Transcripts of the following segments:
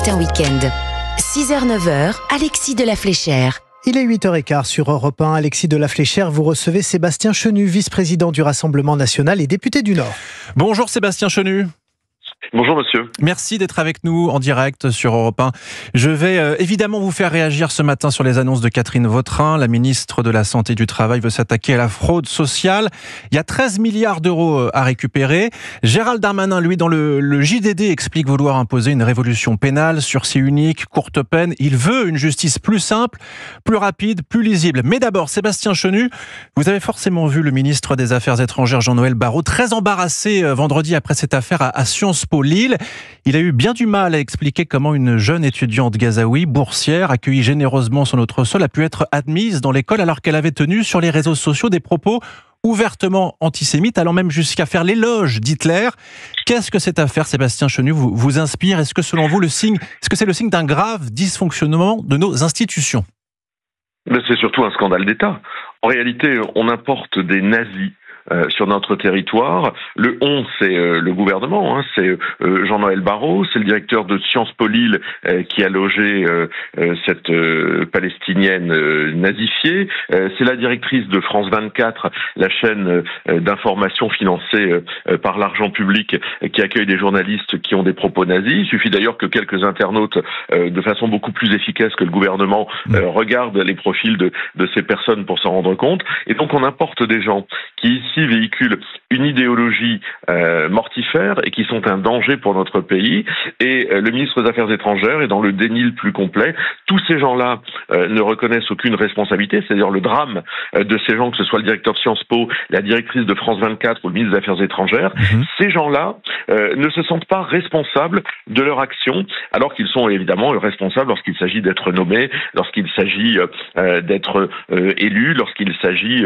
Matin Week-end. 6h-9h, Alexis de la Fléchère. Il est 8h15 sur Europe 1. Alexis de la Fléchère, vous recevez Sébastien Chenu, vice-président du Rassemblement national et député du Nord. Bonjour Sébastien Chenu. Bonjour monsieur. Merci d'être avec nous en direct sur Europe 1. Je vais évidemment vous faire réagir ce matin sur les annonces de Catherine Vautrin. La ministre de la Santé et du Travail veut s'attaquer à la fraude sociale. Il y a 13 milliards d'euros à récupérer. Gérald Darmanin, lui, dans le JDD, explique vouloir imposer une révolution pénale, sursis unique, courte peine. Il veut une justice plus simple, plus rapide, plus lisible. Mais d'abord, Sébastien Chenu, vous avez forcément vu le ministre des Affaires étrangères, Jean-Noël Barrot, très embarrassé vendredi après cette affaire à Sciences Po Lille. Il a eu bien du mal à expliquer comment une jeune étudiante gazaoui, boursière, accueillie généreusement sur notre sol, a pu être admise dans l'école alors qu'elle avait tenu sur les réseaux sociaux des propos ouvertement antisémites, allant même jusqu'à faire l'éloge d'Hitler. Qu'est-ce que cette affaire, Sébastien Chenu, vous inspire? Est-ce que selon vous, est-ce que c'est le signe d'un grave dysfonctionnement de nos institutions? C'est surtout un scandale d'État. En réalité, on importe des nazis sur notre territoire. Le on, c'est le gouvernement, c'est Jean-Noël Barrot, c'est le directeur de Sciences Po Lille qui a logé cette palestinienne nazifiée, c'est la directrice de France 24, la chaîne d'information financée par l'argent public qui accueille des journalistes qui ont des propos nazis. Il suffit d'ailleurs que quelques internautes, de façon beaucoup plus efficace que le gouvernement, regardent les profils de ces personnes pour s'en rendre compte. Et donc on importe des gens qui ici véhiculent une idéologie mortifère et qui sont un danger pour notre pays. Et le ministre des Affaires étrangères est dans le déni le plus complet. Tous ces gens-là ne reconnaissent aucune responsabilité, c'est-à-dire le drame de ces gens, que ce soit le directeur de Sciences Po, la directrice de France 24 ou le ministre des Affaires étrangères. Ces gens-là ne se sentent pas responsables de leur action, alors qu'ils sont évidemment responsables lorsqu'il s'agit d'être nommés, lorsqu'il s'agit d'être élus, lorsqu'il s'agit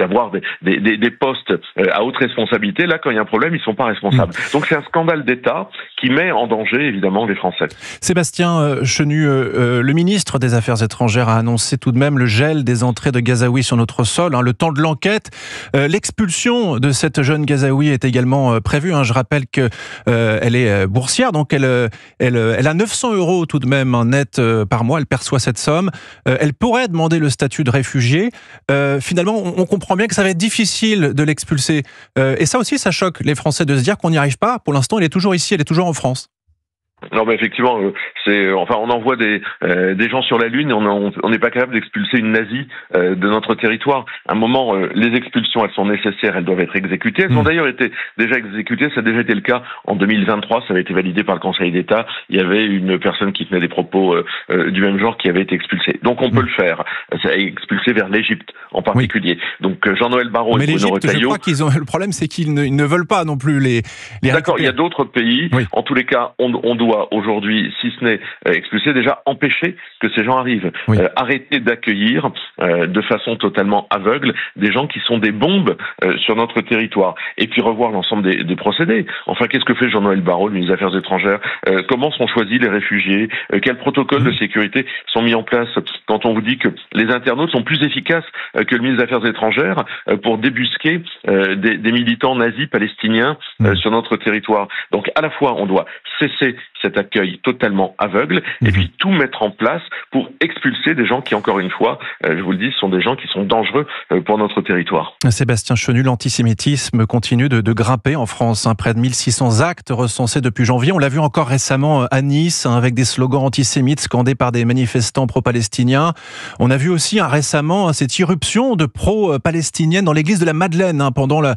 d'avoir des postes à haute responsabilité. Là, quand il y a un problème, ils ne sont pas responsables. Donc c'est un scandale d'État qui met en danger évidemment les Français. Sébastien Chenu, le ministre des Affaires étrangères a annoncé tout de même le gel des entrées de Gazaouis sur notre sol, le temps de l'enquête. L'expulsion de cette jeune Gazaoui est également prévue. Je rappelle que elle est boursière, donc elle a 900 € tout de même net par mois. Elle perçoit cette somme. Elle pourrait demander le statut de réfugié. Finalement, on comprend bien que ça va être difficile de l'expulser. Et ça aussi, ça choque les Français de se dire qu'on n'y arrive pas. Pour l'instant, elle est toujours ici, elle est toujours en France. Non, mais effectivement, on envoie des gens sur la Lune et on n'est pas capable d'expulser une nazie de notre territoire. À un moment, les expulsions, elles sont nécessaires, elles doivent être exécutées. Elles ont d'ailleurs été déjà exécutées, ça a déjà été le cas en 2023, ça avait été validé par le Conseil d'État. Il y avait une personne qui tenait des propos du même genre qui avait été expulsée. Donc on peut le faire. Ça a été expulsé vers l'Égypte en particulier. Donc Jean-Noël Barrot et Bruno Retailleau. Je crois qu'ils ont le problème, c'est qu'ils ne veulent pas non plus les D'accord, il y a d'autres pays. Oui. En tous les cas, on doit aujourd'hui, si ce n'est expulser, déjà empêcher que ces gens arrivent. Oui. Arrêter d'accueillir de façon totalement aveugle des gens qui sont des bombes sur notre territoire. Et puis revoir l'ensemble des procédés. Enfin, qu'est-ce que fait Jean-Noël Barrot, le ministre des Affaires étrangères? Comment sont choisis les réfugiés? Quels protocoles de sécurité sont mis en place? Quand on vous dit que les internautes sont plus efficaces que le ministre des Affaires étrangères pour débusquer des militants nazis palestiniens sur notre territoire. Donc à la fois, on doit cesser cet accueil totalement aveugle et puis tout mettre en place pour expulser des gens qui, encore une fois, je vous le dis, sont des gens qui sont dangereux pour notre territoire. Sébastien Chenu, l'antisémitisme continue de grimper en France. Près de 1600 actes recensés depuis janvier. On l'a vu encore récemment à Nice, avec des slogans antisémites scandés par des manifestants pro-palestiniens. On a vu aussi récemment cette irruption de pro-palestiniennes dans l'église de la Madeleine pendant la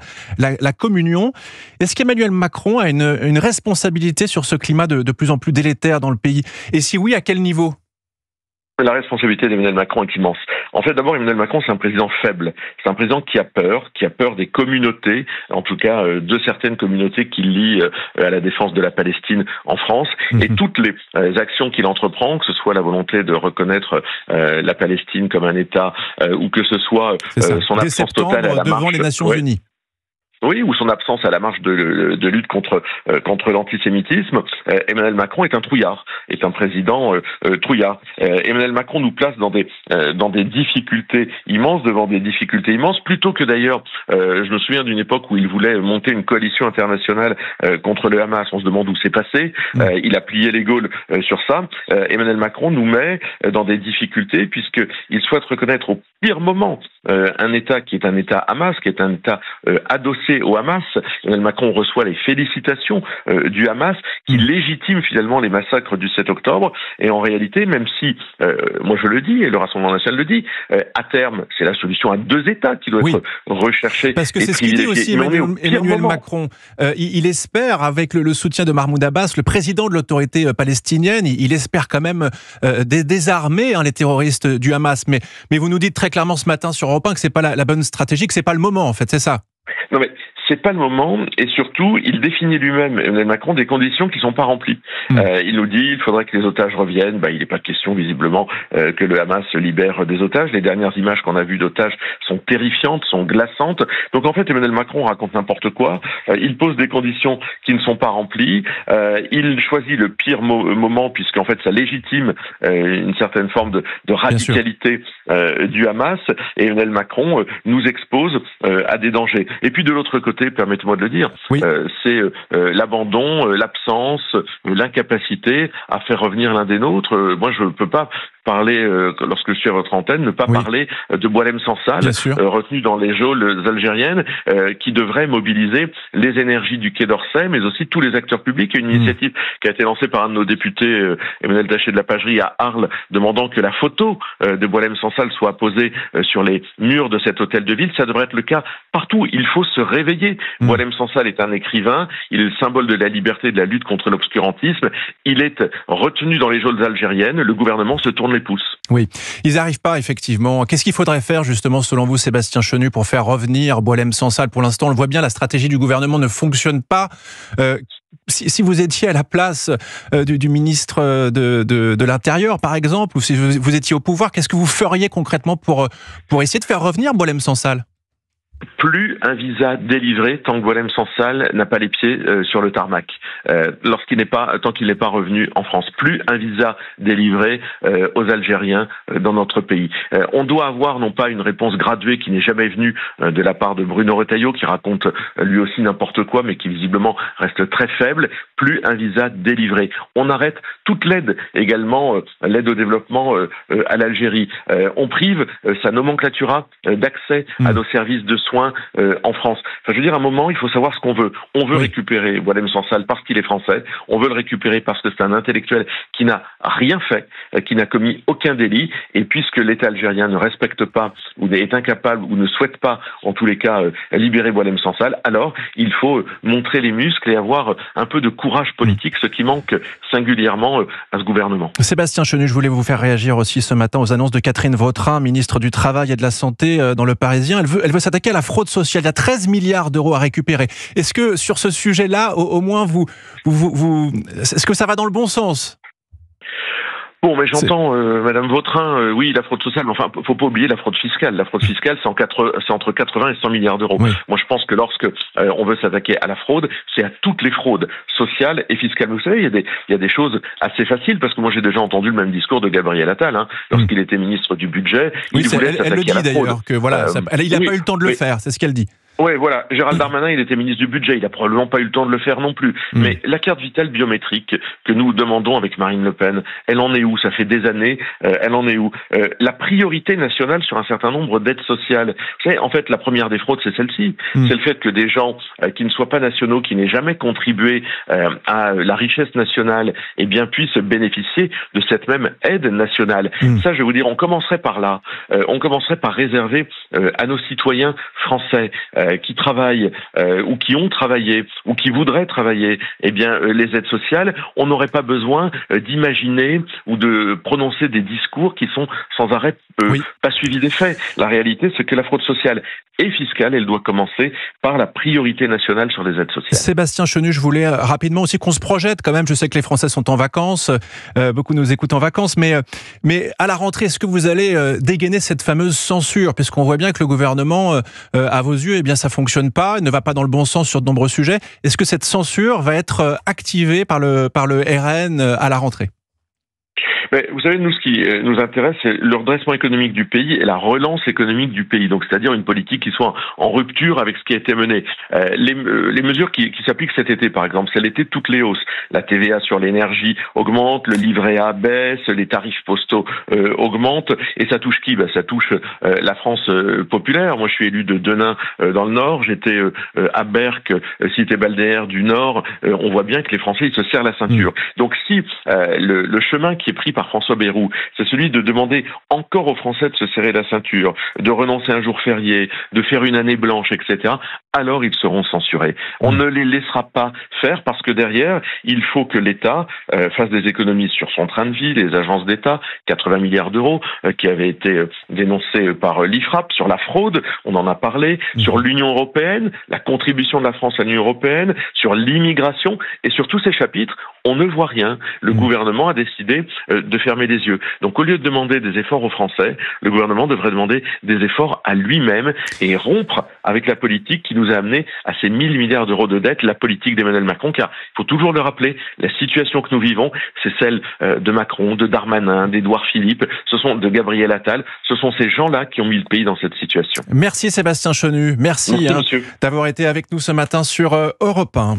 communion. Est-ce qu'Emmanuel Macron a une responsabilité sur ce climat de plus en plus délétère dans le pays? Et si oui, à quel niveau? La responsabilité d'Emmanuel Macron est immense. En fait, d'abord, Emmanuel Macron, c'est un président faible. C'est un président qui a peur des communautés, en tout cas de certaines communautés qui lient à la défense de la Palestine en France. Et toutes les actions qu'il entreprend, que ce soit la volonté de reconnaître la Palestine comme un État, ou que ce soit son absence totale à la marche devant les Nations Unies. Oui, ou son absence à la marche de lutte contre l'antisémitisme. Emmanuel Macron est un trouillard, est un président trouillard. Emmanuel Macron nous place dans des difficultés immenses, devant des difficultés immenses, plutôt que d'ailleurs, je me souviens d'une époque où il voulait monter une coalition internationale contre le Hamas. On se demande où c'est passé. Il a plié les Gaules sur ça. Emmanuel Macron nous met dans des difficultés puisqu'il souhaite reconnaître au pire moment un État qui est un État Hamas, qui est un État adossé au Hamas. Emmanuel Macron reçoit les félicitations du Hamas qui légitime finalement les massacres du 7 octobre. Et en réalité, même si, moi je le dis, et le Rassemblement national le dit, à terme, c'est la solution à 2 États qui doit être recherchée. Parce que c'est ce qu'il dit aussi Emmanuel Macron. Il espère, avec le soutien de Mahmoud Abbas, le président de l'autorité palestinienne, il espère quand même désarmer les terroristes du Hamas. Mais vous nous dites très clairement ce matin sur Europe 1 que c'est pas la bonne stratégie, que c'est pas le moment en fait, c'est ça? Non mais c'est pas le moment, et surtout, il définit lui-même, Emmanuel Macron, des conditions qui sont pas remplies. Il nous dit, il faudrait que les otages reviennent. Il n'est pas question, visiblement, que le Hamas libère des otages. Les dernières images qu'on a vues d'otages sont terrifiantes, sont glaçantes. Donc, en fait, Emmanuel Macron raconte n'importe quoi. Il pose des conditions qui ne sont pas remplies. Il choisit le pire moment, puisqu'en fait, ça légitime une certaine forme de radicalité du Hamas. Et Emmanuel Macron nous expose à des dangers. Et puis, de l'autre côté, permettez-moi de le dire, c'est l'abandon, l'absence, l'incapacité à faire revenir l'un des nôtres. Moi, je ne peux pas parler, lorsque je suis à votre antenne, ne pas parler de Boualem Sansal, retenu dans les geôles algériennes, qui devrait mobiliser les énergies du Quai d'Orsay, mais aussi tous les acteurs publics. Il y a une initiative qui a été lancée par un de nos députés, Emmanuel Taché de la Pagerie, à Arles, demandant que la photo de Boualem Sansal soit apposée sur les murs de cet hôtel de ville. Ça devrait être le cas partout. Il faut se réveiller. Boualem Sansal est un écrivain, il est le symbole de la liberté et de la lutte contre l'obscurantisme. Il est retenu dans les geôles algériennes. Le gouvernement se tourne les pouces. Oui, ils n'arrivent pas, effectivement. Qu'est-ce qu'il faudrait faire, justement, selon vous, Sébastien Chenu, pour faire revenir Boualem Sansal? Pour l'instant, on le voit bien, la stratégie du gouvernement ne fonctionne pas. Si vous étiez à la place du ministre de l'Intérieur, par exemple, ou si vous étiez au pouvoir, qu'est-ce que vous feriez concrètement pour essayer de faire revenir Boualem Sansal? Plus un visa délivré tant que Boualem Sansal n'a pas les pieds sur le tarmac, tant qu'il n'est pas revenu en France. Plus un visa délivré aux Algériens dans notre pays. On doit avoir non pas une réponse graduée qui n'est jamais venue de la part de Bruno Retailleau, qui raconte lui aussi n'importe quoi, mais qui visiblement reste très faible. Plus un visa délivré. On arrête toute l'aide, également l'aide au développement à l'Algérie. On prive sa nomenclatura d'accès à nos services de soins en France. Enfin, je veux dire, à un moment, il faut savoir ce qu'on veut. On veut récupérer Boualem Sansal parce qu'il est français. On veut le récupérer parce que c'est un intellectuel qui n'a rien fait, qui n'a commis aucun délit. Et puisque l'État algérien ne respecte pas, ou est incapable, ou ne souhaite pas, en tous les cas, libérer Boualem Sansal, alors il faut montrer les muscles et avoir un peu de courage politique, ce qui manque singulièrement à ce gouvernement. Sébastien Chenu, je voulais vous faire réagir aussi ce matin aux annonces de Catherine Vautrin, ministre du Travail et de la Santé dans Le Parisien. Elle veut s'attaquer à la fraude sociale. Il y a 13 milliards d'euros à récupérer. Est-ce que sur ce sujet-là, au moins, est-ce que ça va dans le bon sens ? Bon, mais j'entends Madame Vautrin, oui, la fraude sociale, mais enfin, faut pas oublier la fraude fiscale. La fraude fiscale, c'est entre 80 et 100 milliards d'euros. Oui. Moi, je pense que lorsque on veut s'attaquer à la fraude, c'est à toutes les fraudes sociales et fiscales. Vous savez, il y a des choses assez faciles, parce que moi, j'ai déjà entendu le même discours de Gabriel Attal, lorsqu'il était ministre du Budget. Oui, elle le dit d'ailleurs, que voilà, il n'a pas eu le temps de le faire, c'est ce qu'elle dit. Oui, voilà. Gérald Darmanin, il était ministre du Budget. Il a probablement pas eu le temps de le faire non plus. Mais la carte vitale biométrique que nous demandons avec Marine Le Pen, elle en est où? Ça fait des années. Elle en est où? La priorité nationale sur un certain nombre d'aides sociales. Vous savez, en fait, la première des fraudes, c'est celle-ci. C'est le fait que des gens qui ne soient pas nationaux, qui n'aient jamais contribué à la richesse nationale, eh bien, puissent bénéficier de cette même aide nationale. Ça, je vais vous dire, on commencerait par là. On commencerait par réserver à nos citoyens français qui travaillent ou qui ont travaillé ou qui voudraient travailler, eh bien les aides sociales. On n'aurait pas besoin d'imaginer ou de prononcer des discours qui sont sans arrêt pas suivis des faits. La réalité, c'est que la fraude sociale et fiscale, elle doit commencer par la priorité nationale sur les aides sociales. Sébastien Chenu, je voulais rapidement aussi qu'on se projette quand même. Je sais que les Français sont en vacances, beaucoup nous écoutent en vacances, mais à la rentrée, est-ce que vous allez dégainer cette fameuse censure, puisqu'on voit bien que le gouvernement, à vos yeux, eh bien bien, ça fonctionne pas, ne va pas dans le bon sens sur de nombreux sujets. Est-ce que cette censure va être activée par le RN à la rentrée ? Mais vous savez, nous, ce qui nous intéresse, c'est le redressement économique du pays et la relance économique du pays. Donc, c'est-à-dire une politique qui soit en rupture avec ce qui a été mené. Les mesures qui s'appliquent cet été, par exemple, c'est l'été, toutes les hausses. La TVA sur l'énergie augmente, le livret A baisse, les tarifs postaux augmentent. Et ça touche qui ? Ça touche la France populaire. Moi, je suis élu de Denain dans le Nord. J'étais à Berck, cité balnéaire du Nord. On voit bien que les Français, ils se serrent la ceinture. Donc, si le chemin qui est pris par François Bayrou, c'est celui de demander encore aux Français de se serrer la ceinture, de renoncer à un jour férié, de faire une année blanche, etc., alors ils seront censurés. On ne les laissera pas faire parce que derrière, il faut que l'État fasse des économies sur son train de vie, les agences d'État, 80 milliards d'euros qui avaient été dénoncés par l'IFRAP, sur la fraude, on en a parlé, sur l'Union européenne, la contribution de la France à l'Union européenne, sur l'immigration, et sur tous ces chapitres, on ne voit rien. Le gouvernement a décidé de fermer les yeux. Donc au lieu de demander des efforts aux Français, le gouvernement devrait demander des efforts à lui-même et rompre avec la politique qui nous a amené à ces 1000 milliards d'euros de dette, la politique d'Emmanuel Macron, car il faut toujours le rappeler, la situation que nous vivons, c'est celle de Macron, de Darmanin, d'Édouard Philippe, ce sont de Gabriel Attal, ce sont ces gens-là qui ont mis le pays dans cette situation. Merci Sébastien Chenu, merci d'avoir été avec nous ce matin sur Europe 1.